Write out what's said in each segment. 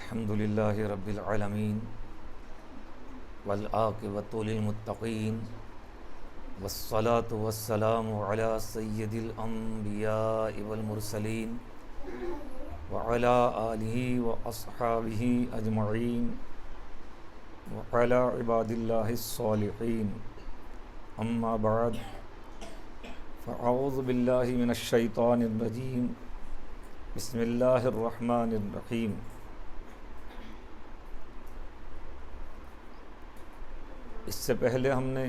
الحمد للہ رب العالمین والعاقبۃ للمتقین والصلاة والسلام علی سید الانبیاء والمرسلین وعلی آلہ واصحابہ اجمعین وعلی عباد اللہ الصالحین اما بعد فاعوذ باللہ من الشیطان الرجیم بسم اللہ الرحمن الرحیم اس سے پہلے ہم نے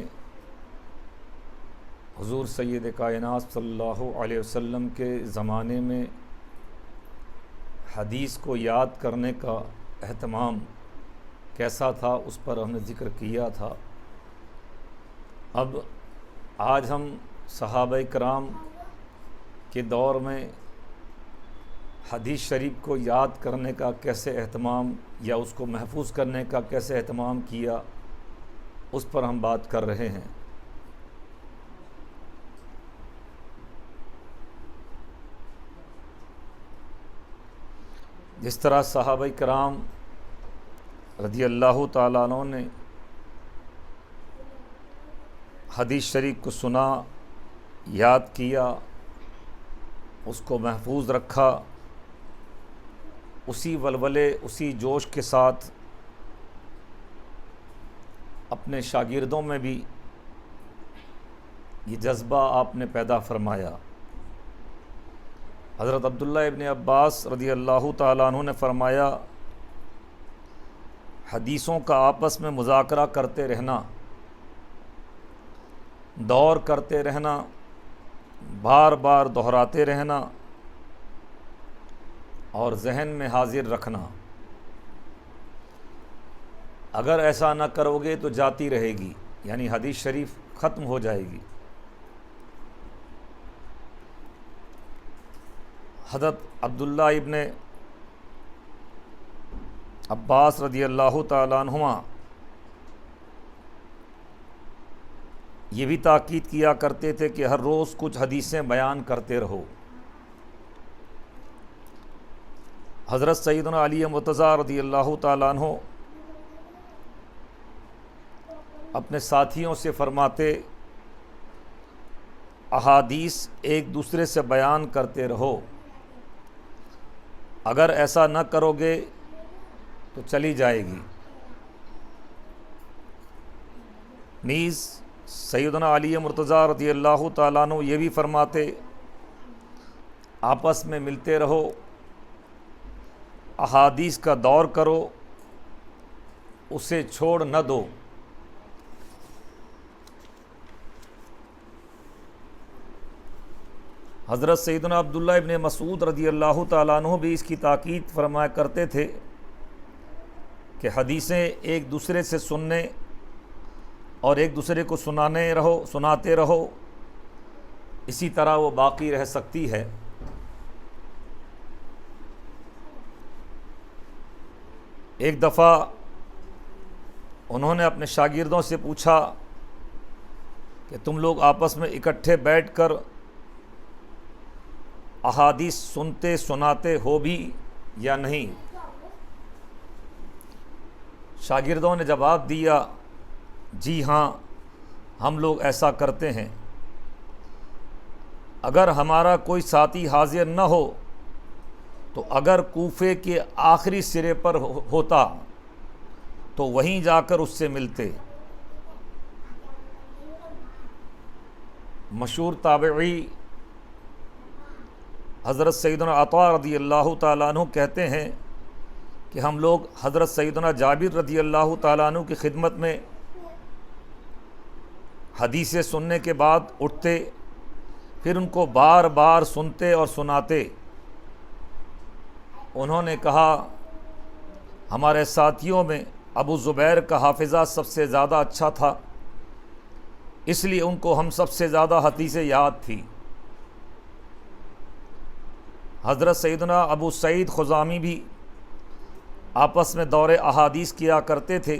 حضور سید کائنات صلی اللہ علیہ وسلم کے زمانے میں حدیث کو یاد کرنے کا اہتمام کیسا تھا اس پر ہم نے ذکر کیا تھا۔ اب آج ہم صحابہ کرام کے دور میں حدیث شریف کو یاد کرنے کا کیسے اہتمام یا اس کو محفوظ کرنے کا کیسے اہتمام کیا اس پر ہم بات کر رہے ہیں۔ جس طرح صحابہ کرام رضی اللہ تعالیٰ عنہ نے حدیث شریف کو سنا، یاد کیا، اس کو محفوظ رکھا، اسی ولولے اسی جوش کے ساتھ اپنے شاگردوں میں بھی یہ جذبہ آپ نے پیدا فرمایا۔ حضرت عبداللہ ابن عباس رضی اللہ تعالیٰ عنہ نے فرمایا، حدیثوں کا آپس میں مذاکرہ کرتے رہنا، دور کرتے رہنا، بار بار دہراتے رہنا اور ذہن میں حاضر رکھنا، اگر ایسا نہ کرو گے تو جاتی رہے گی، یعنی حدیث شریف ختم ہو جائے گی۔ حضرت عبداللہ ابن عباس رضی اللہ تعالیٰ عنہما یہ بھی تاکید کیا کرتے تھے کہ ہر روز کچھ حدیثیں بیان کرتے رہو۔ حضرت سیدنا علی مرتضیٰ رضی اللہ تعالیٰ عنہ اپنے ساتھیوں سے فرماتے، احادیث ایک دوسرے سے بیان کرتے رہو، اگر ایسا نہ کرو گے تو چلی جائے گی۔ نیز سیدنا علی مرتضیٰ رضی اللہ تعالیٰ عنہ یہ بھی فرماتے، آپس میں ملتے رہو، احادیث کا دور کرو، اسے چھوڑ نہ دو۔ حضرت سیدنا عبداللہ ابن مسعود رضی اللہ تعالیٰ عنہ بھی اس کی تاکید فرمایا کرتے تھے کہ حدیثیں ایک دوسرے سے سننے اور ایک دوسرے کو سناتے رہو، اسی طرح وہ باقی رہ سکتی ہے۔ ایک دفعہ انہوں نے اپنے شاگردوں سے پوچھا کہ تم لوگ آپس میں اکٹھے بیٹھ کر احادیث سنتے سناتے ہو بھی یا نہیں؟ شاگردوں نے جواب دیا، جی ہاں، ہم لوگ ایسا کرتے ہیں۔ اگر ہمارا کوئی ساتھی حاضر نہ ہو تو اگر کوفے کے آخری سرے پر ہوتا تو وہیں جا کر اس سے ملتے۔ مشہور تابعی حضرت سیدنا عطا رضی اللہ تعالیٰ عنہ کہتے ہیں کہ ہم لوگ حضرت سیدنا جابر رضی اللہ تعالیٰ عنہ کی خدمت میں حدیثیں سننے کے بعد اٹھتے، پھر ان کو بار بار سنتے اور سناتے۔ انہوں نے کہا، ہمارے ساتھیوں میں ابو زبیر کا حافظہ سب سے زیادہ اچھا تھا، اس لیے ان کو ہم سب سے زیادہ حدیثیں یاد تھی۔ حضرت سیدنا ابو سعید خزامی بھی آپس میں دور احادیث کیا کرتے تھے،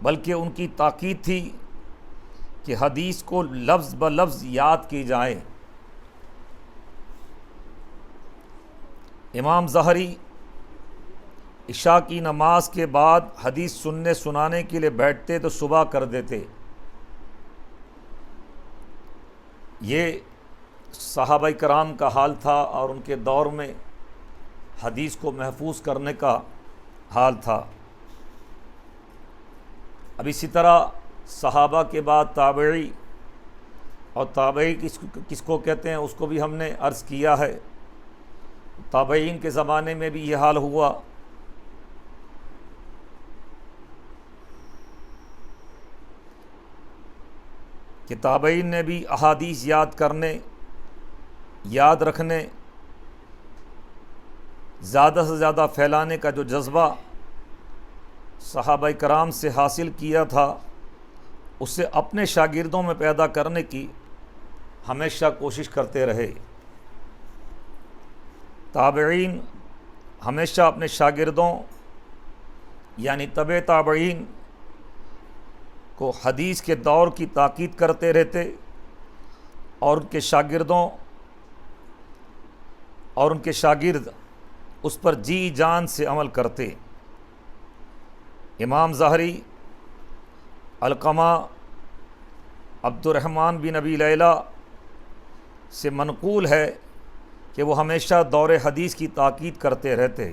بلکہ ان کی تاکید تھی کہ حدیث کو لفظ بلفظ یاد کی جائے۔ امام ظہری عشاء کی نماز کے بعد حدیث سننے سنانے کے لیے بیٹھتے تو صبح کر دیتے۔ یہ صحابہ کرام کا حال تھا اور ان کے دور میں حدیث کو محفوظ کرنے کا حال تھا۔ اب اسی طرح صحابہ کے بعد تابعی، اور تابعی کس کو کہتے ہیں اس کو بھی ہم نے عرض کیا ہے۔ تابعین کے زمانے میں بھی یہ حال ہوا۔ کہ تابعین نے بھی احادیث یاد کرنے، یاد رکھنے، زیادہ سے زیادہ پھیلانے کا جو جذبہ صحابہ کرام سے حاصل کیا تھا، اسے اپنے شاگردوں میں پیدا کرنے کی ہمیشہ کوشش کرتے رہے۔ تابعین ہمیشہ اپنے شاگردوں یعنی تبع تابعین کو حدیث کے دور کی تاکید کرتے رہتے، اور ان کے شاگرد اس پر جی جان سے عمل کرتے۔ امام ظاہری، علقمہ، عبد الرحمن بن ابی لیلہ سے منقول ہے کہ وہ ہمیشہ دور حدیث کی تاکید کرتے رہتے۔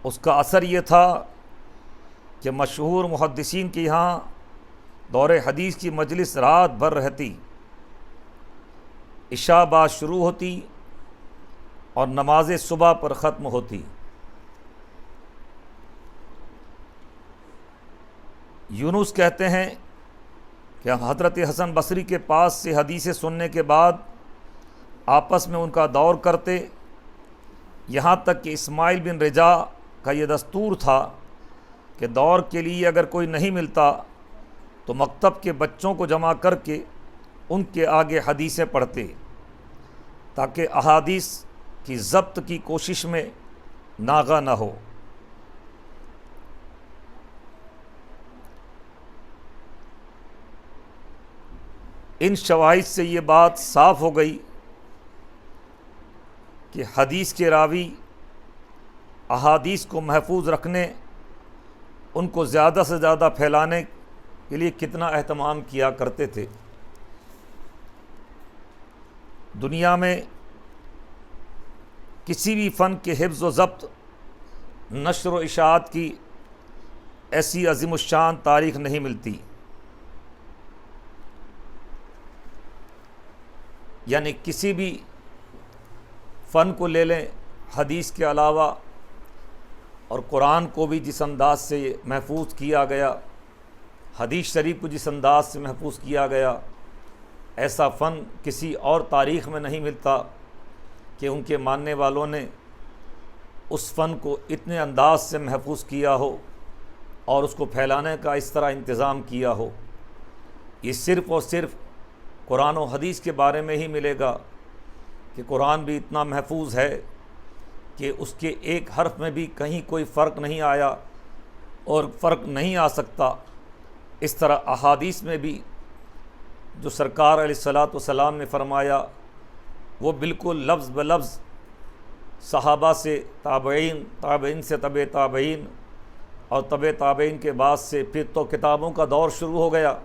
اس کا اثر یہ تھا کہ مشہور محدثین کے یہاں دور حدیث کی مجلس رات بھر رہتی، عشاء بعد شروع ہوتی اور نماز صبح پر ختم ہوتی۔ یونس کہتے ہیں کہ ہم حضرت حسن بصری کے پاس سے حدیثیں سننے کے بعد آپس میں ان کا دور کرتے، یہاں تک کہ اسماعیل بن رجا کا یہ دستور تھا کہ دور کے لیے اگر کوئی نہیں ملتا تو مکتب کے بچوں کو جمع کر کے ان کے آگے حدیثیں پڑھتے، تاکہ احادیث کی ضبط کی کوشش میں ناغہ نہ ہو۔ ان شواہد سے یہ بات صاف ہو گئی کہ حدیث کے راوی احادیث کو محفوظ رکھنے، ان کو زیادہ سے زیادہ پھیلانے کے لیے کتنا اہتمام کیا کرتے تھے۔ دنیا میں کسی بھی فن کے حفظ و ضبط، نشر و اشاعت کی ایسی عظیم الشان تاریخ نہیں ملتی۔ یعنی کسی بھی فن کو لے لیں، حدیث کے علاوہ، اور قرآن کو بھی جس انداز سے محفوظ کیا گیا، حدیث شریف کو جس انداز سے محفوظ کیا گیا، ایسا فن کسی اور تاریخ میں نہیں ملتا کہ ان کے ماننے والوں نے اس فن کو اتنے انداز سے محفوظ کیا ہو اور اس کو پھیلانے کا اس طرح انتظام کیا ہو۔ یہ صرف اور صرف قرآن و حدیث کے بارے میں ہی ملے گا کہ قرآن بھی اتنا محفوظ ہے کہ اس کے ایک حرف میں بھی کہیں کوئی فرق نہیں آیا اور فرق نہیں آ سکتا۔ اس طرح احادیث میں بھی جو سرکار علیہ الصلاۃ والسلام نے فرمایا وہ بالکل لفظ بلفظ صحابہ سے تابعین، تابعین سے طبع تابعین، اور طبع تابعین کے بعد سے پھر تو کتابوں کا دور شروع ہو گیا،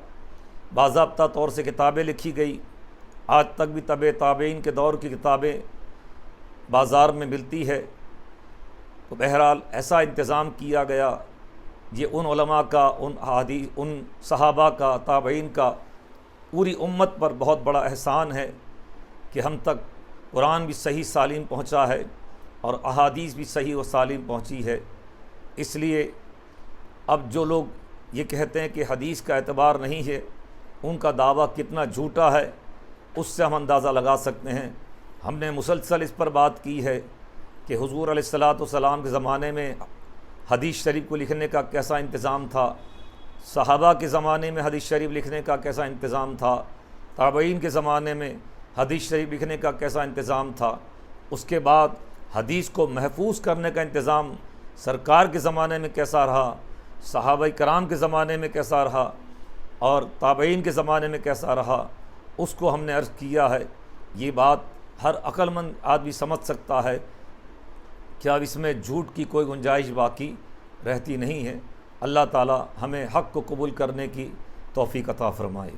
باضابطہ طور سے کتابیں لکھی گئی۔ آج تک بھی طبع تابعین کے دور کی کتابیں بازار میں ملتی ہے۔ تو بہرحال ایسا انتظام کیا گیا، یہ ان علماء کا، ان صحابہ کا، تابعین کا، پوری امت پر بہت بڑا احسان ہے کہ ہم تک قرآن بھی صحیح سالم پہنچا ہے اور احادیث بھی صحیح و سالم پہنچی ہے۔ اس لیے اب جو لوگ یہ کہتے ہیں کہ حدیث کا اعتبار نہیں ہے، ان کا دعویٰ کتنا جھوٹا ہے اس سے ہم اندازہ لگا سکتے ہیں۔ ہم نے مسلسل اس پر بات کی ہے کہ حضور علیہ الصلاۃ والسلام کے زمانے میں حدیث شریف کو لکھنے کا کیسا انتظام تھا، صحابہ کے زمانے میں حدیث شریف لکھنے کا کیسا انتظام تھا، تابعین کے زمانے میں حدیث شریف لکھنے کا کیسا انتظام تھا، اس کے بعد حدیث کو محفوظ کرنے کا انتظام سرکار کے زمانے میں کیسا رہا، صحابہ کرام کے زمانے میں کیسا رہا، اور تابعین کے زمانے میں کیسا رہا، اس کو ہم نے عرض کیا ہے۔ یہ بات ہر عقل مند آدمی سمجھ سکتا ہے کہ اب اس میں جھوٹ کی کوئی گنجائش باقی رہتی نہیں ہے۔ اللہ تعالی ہمیں حق کو قبول کرنے کی توفیق عطا فرمائے۔